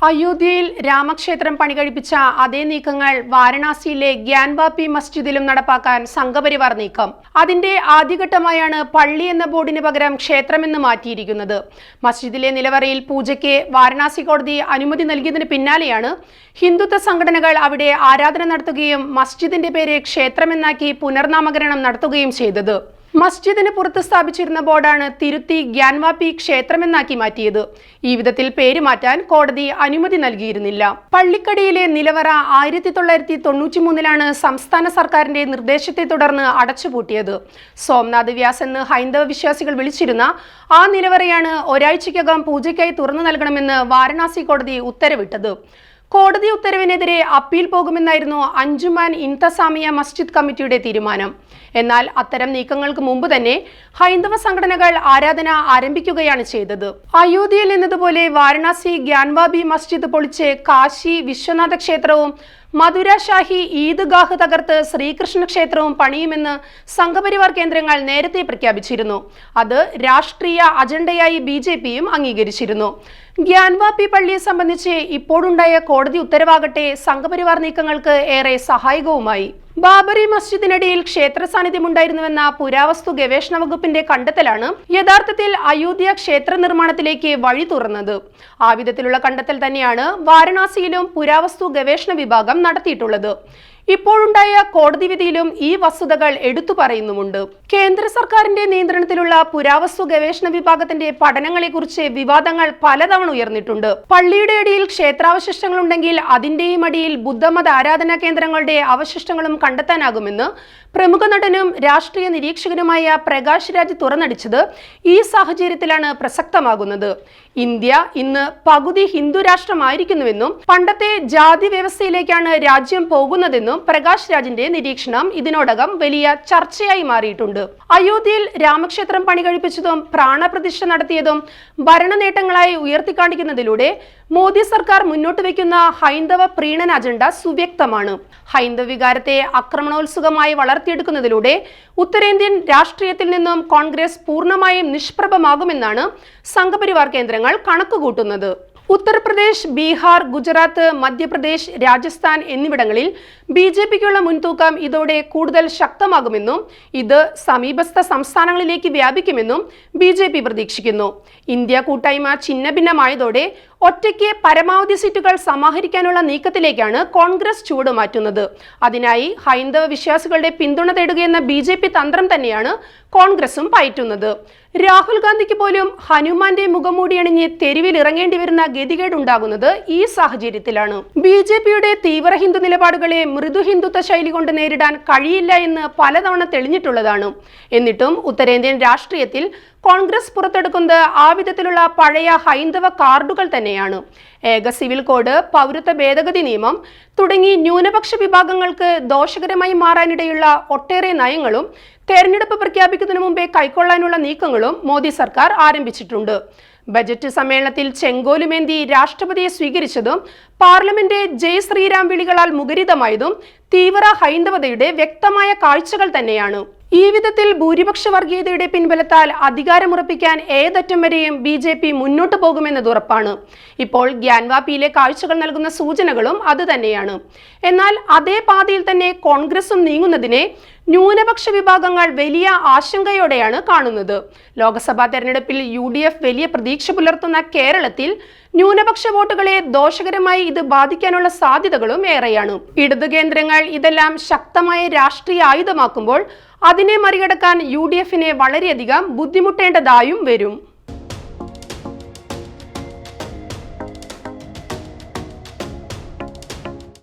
അയോധ്യയിൽ രാമക്ഷേത്രം പണികഴിപ്പിച്ച അതേ നീക്കങ്ങൾ വാരണാസിയിലെ ഗ്യാൻവാപി മസ്ജിദിലും നടപ്പാക്കാൻ സംഘപരിവാർ നീക്കം. അതിന്റെ ആദ്യഘട്ടമായാണ് പള്ളി എന്ന ബോർഡിന് പകരം ക്ഷേത്രമെന്ന് മാറ്റിയിരിക്കുന്നത്. മസ്ജിദിലെ നിലവറയിൽ പൂജയ്ക്ക് വാരണാസി കോടതി അനുമതി നൽകിയതിന് പിന്നാലെയാണ് ഹിന്ദുത്വ സംഘടനകൾ അവിടെ ആരാധന നടത്തുകയും മസ്ജിദിന്റെ പേര് ക്ഷേത്രമെന്നാക്കി പുനർനാമകരണം നടത്തുകയും ചെയ്തത്. മസ്ജിദിന് പുറത്ത് സ്ഥാപിച്ചിരുന്ന ബോർഡാണ് തിരുത്തി ഗ്യാൻവാപി ക്ഷേത്രമെന്നാക്കി മാറ്റിയത്. ഈ വിധത്തിൽ പേര് മാറ്റാൻ കോടതി അനുമതി നൽകിയിരുന്നില്ല. പള്ളിക്കടിയിലെ നിലവറ 1993 സംസ്ഥാന സർക്കാരിന്റെ നിർദ്ദേശത്തെ തുടർന്ന് അടച്ചുപൂട്ടിയത്. സോംനാഥ് വ്യാസ് എന്ന് ഹൈന്ദവ വിശ്വാസികൾ വിളിച്ചിരുന്ന ആ നിലവറയാണ് ഒരാഴ്ചയ്ക്കകം പൂജയ്ക്കായി തുറന്നു നൽകണമെന്ന് വാരണാസി കോടതി ഉത്തരവിട്ടത്. കോടതി ഉത്തരവിനെതിരെ അപ്പീൽ പോകുമെന്നായിരുന്നു അഞ്ജുമാൻ ഇൻതസാമിയ മസ്ജിദ് കമ്മിറ്റിയുടെ തീരുമാനം. എന്നാൽ അത്തരം നീക്കങ്ങൾക്ക് മുമ്പ് തന്നെ ഹൈന്ദവ സംഘടനകൾ ആരാധന ആരംഭിക്കുകയാണ് ചെയ്തത്. അയോധ്യയിൽ എന്നതുപോലെ വാരണാസി ഗ്യാൻവാപി മസ്ജിദ് പൊളിച്ച് കാശി വിശ്വനാഥ ക്ഷേത്രവും മധുര ഷാഹി ഈദ്ഗാഹ് തകർത്ത് ശ്രീകൃഷ്ണ ക്ഷേത്രവും പണിയുമെന്ന് സംഘപരിവാർ കേന്ദ്രങ്ങൾ നേരത്തെ പ്രഖ്യാപിച്ചിരുന്നു. അത് രാഷ്ട്രീയ അജണ്ടയായി BJPയും അംഗീകരിച്ചിരുന്നു. ഗ്യാൻവാപി പള്ളിയെ സംബന്ധിച്ച് ഇപ്പോഴുണ്ടായ കോടതി ഉത്തരവാകട്ടെ സംഘപരിവാർ നീക്കങ്ങൾക്ക് ഏറെ സഹായകവുമായി. ബാബറി മസ്ജിദിനിടയിൽ ക്ഷേത്ര സാന്നിധ്യമുണ്ടായിരുന്നുവെന്ന പുരാവസ്തു ഗവേഷണ വകുപ്പിന്റെ കണ്ടെത്തലാണ് യഥാർത്ഥത്തിൽ അയോധ്യ ക്ഷേത്ര നിർമ്മാണത്തിലേക്ക് വഴി തുറന്നത്. ആ വിധത്തിലുള്ള കണ്ടെത്തൽ തന്നെയാണ് വാരണാസിയിലും പുരാവസ്തു ഗവേഷണ വിഭാഗം നടത്തിയിട്ടുള്ളത്. ഇപ്പോഴുണ്ടായ കോടതി വിധിയിലും ഈ വസ്തുതകൾ എടുത്തു പറയുന്നുമുണ്ട്. കേന്ദ്ര സർക്കാരിന്റെ നിയന്ത്രണത്തിലുള്ള പുരാവസ്തു ഗവേഷണ വിഭാഗത്തിന്റെ പഠനങ്ങളെക്കുറിച്ച് വിവാദങ്ങൾ പലതവണ ഉയർന്നിട്ടുണ്ട്. പള്ളിയുടെ അടിയിൽ ക്ഷേത്രാവശിഷ്ടങ്ങൾ ഉണ്ടെങ്കിൽ അതിന്റെയും അടിയിൽ ബുദ്ധമത ആരാധനാ കേന്ദ്രങ്ങളുടെ അവശിഷ്ടങ്ങളും കണ്ടെത്താനാകുമെന്ന് പ്രമുഖ നടനും രാഷ്ട്രീയ നിരീക്ഷകനുമായ പ്രകാശ് രാജ് തുറന്നടിച്ചത് ഈ സാഹചര്യത്തിലാണ് പ്രസക്തമാകുന്നത്. ഇന്ത്യ ഇന്ന് പകുതി ഹിന്ദു രാഷ്ട്രമായിരിക്കുന്നുവെന്നും പണ്ടത്തെ ജാതി വ്യവസ്ഥയിലേക്കാണ് രാജ്യം പോകുന്നതെന്നും പ്രകാശ് രാജിന്റെ നിരീക്ഷണം ഇതിനോടകം വലിയ ചർച്ചയായി മാറിയിട്ടുണ്ട്. അയോധ്യയിൽ രാമക്ഷേത്രം പണികഴിപ്പിച്ചതും പ്രാണപ്രതിഷ്ഠ നടത്തിയതും ഭരണ നേട്ടങ്ങളായി ഉയർത്തിക്കാണിക്കുന്നതിലൂടെ മോദി സർക്കാർ മുന്നോട്ട് വയ്ക്കുന്ന ഹൈന്ദവ പ്രീണന അജണ്ട സുവ്യക്തമാണ്. ഹൈന്ദവ വികാരത്തെ ആക്രമണോത്സുകമായി വളർത്തിയെടുക്കുന്നതിലൂടെ ഉത്തരേന്ത്യൻ രാഷ്ട്രീയത്തിൽ നിന്നും കോൺഗ്രസ് പൂർണ്ണമായും നിഷ്പ്രഭമാകുമെന്നാണ് സംഘപരിവാർ കേന്ദ്രങ്ങൾ കണക്കുകൂട്ടുന്നത്. ഉത്തർപ്രദേശ്, ബീഹാർ, ഗുജറാത്ത്, മധ്യപ്രദേശ്, രാജസ്ഥാൻ എന്നിവിടങ്ങളിൽ BJPക്കുള്ള മുൻതൂക്കം ഇതോടെ കൂടുതൽ ശക്തമാകുമെന്നും ഇത് സമീപസ്ഥ സംസ്ഥാനങ്ങളിലേക്ക് വ്യാപിക്കുമെന്നും BJP പ്രതീക്ഷിക്കുന്നു. ഇന്ത്യ കൂട്ടായ്മ ഛിന്നഭിന്നമായതോടെ ഒറ്റയ്ക്ക് പരമാവധി സീറ്റുകൾ സമാഹരിക്കാനുള്ള നീക്കത്തിലേക്കാണ് കോൺഗ്രസ് ചുവടുമാറ്റുന്നത്. അതിനായി ഹൈന്ദവ വിശ്വാസികളുടെ പിന്തുണ തേടുകയെന്ന BJP തന്ത്രം തന്നെയാണ് കോൺഗ്രസും പയറ്റുന്നത്. രാഹുൽ ഗാന്ധിക്ക് പോലും ഹനുമാന്റെ മുഖംമൂടിയണിഞ്ഞ് തെരുവിൽ ഇറങ്ങേണ്ടി വരുന്ന ഗതികേടുണ്ടാകുന്നത് ഈ സാഹചര്യത്തിലാണ്. BJPയുടെ തീവ്ര ഹിന്ദു നിലപാടുകളെ മൃദു ഹിന്ദുത്വ ശൈലി കൊണ്ട് നേരിടാൻ കഴിയില്ല എന്ന് പലതവണ തെളിഞ്ഞിട്ടുള്ളതാണ്. എന്നിട്ടും ഉത്തരേന്ത്യൻ രാഷ്ട്രീയത്തിൽ കോൺഗ്രസ് പുറത്തെടുക്കുന്നത് ആ വിധത്തിലുള്ള പഴയ ഹൈന്ദവ കാർഡുകൾ തന്നെയാണ്. ഏക സിവിൽ കോഡ്, പൗരത്വ ഭേദഗതി നിയമം തുടങ്ങി ന്യൂനപക്ഷ വിഭാഗങ്ങൾക്ക് ദോഷകരമായി മാറാനിടയുള്ള ഒട്ടേറെ നയങ്ങളും തെരഞ്ഞെടുപ്പ് പ്രഖ്യാപിക്കുന്നതിന് മുമ്പേ കൈക്കൊള്ളാനുള്ള നീക്കങ്ങളും മോദി സർക്കാർ ആരംഭിച്ചിട്ടുണ്ട്. ബജറ്റ് സമ്മേളനത്തിൽ ചെങ്കോലുമേന്തി രാഷ്ട്രപതിയെ സ്വീകരിച്ചതും പാർലമെന്റ് ജയ് ശ്രീരാം വിളികളാൽ മുഖരിതമായതും തീവ്ര ഹൈന്ദവതയുടെ വ്യക്തമായ കാഴ്ചകൾ തന്നെയാണ്. ഈ വിധത്തിൽ ഭൂരിപക്ഷ വർഗീയതയുടെ പിൻബലത്താൽ അധികാരമുറപ്പിക്കാൻ ഏതറ്റം വരെയും BJP മുന്നോട്ടു പോകുമെന്നത് ഉറപ്പാണ്. ഇപ്പോൾ ഗ്യാൻവാപിയിലെ കാഴ്ചകൾ നൽകുന്ന സൂചനകളും അത് തന്നെയാണ്. എന്നാൽ അതേ പാതയിൽ തന്നെ കോൺഗ്രസും നീങ്ങുന്നതിനെ ന്യൂനപക്ഷ വിഭാഗങ്ങൾ വലിയ ആശങ്കയോടെയാണ് കാണുന്നത്. ലോക്സഭാ തെരഞ്ഞെടുപ്പിൽ UDF വലിയ പ്രതീക്ഷ പുലർത്തുന്ന കേരളത്തിൽ ന്യൂനപക്ഷ വോട്ടുകളെ ദോഷകരമായി ഇത് ബാധിക്കാനുള്ള സാധ്യതകളും ഏറെയാണ്. ഇടതു കേന്ദ്രങ്ങൾ ഇതെല്ലാം ശക്തമായ രാഷ്ട്രീയ ആയുധമാക്കുമ്പോൾ അതിനെ മറികടക്കാൻ UDFന് വളരെയധികം ബുദ്ധിമുട്ടേണ്ടതായും വരും.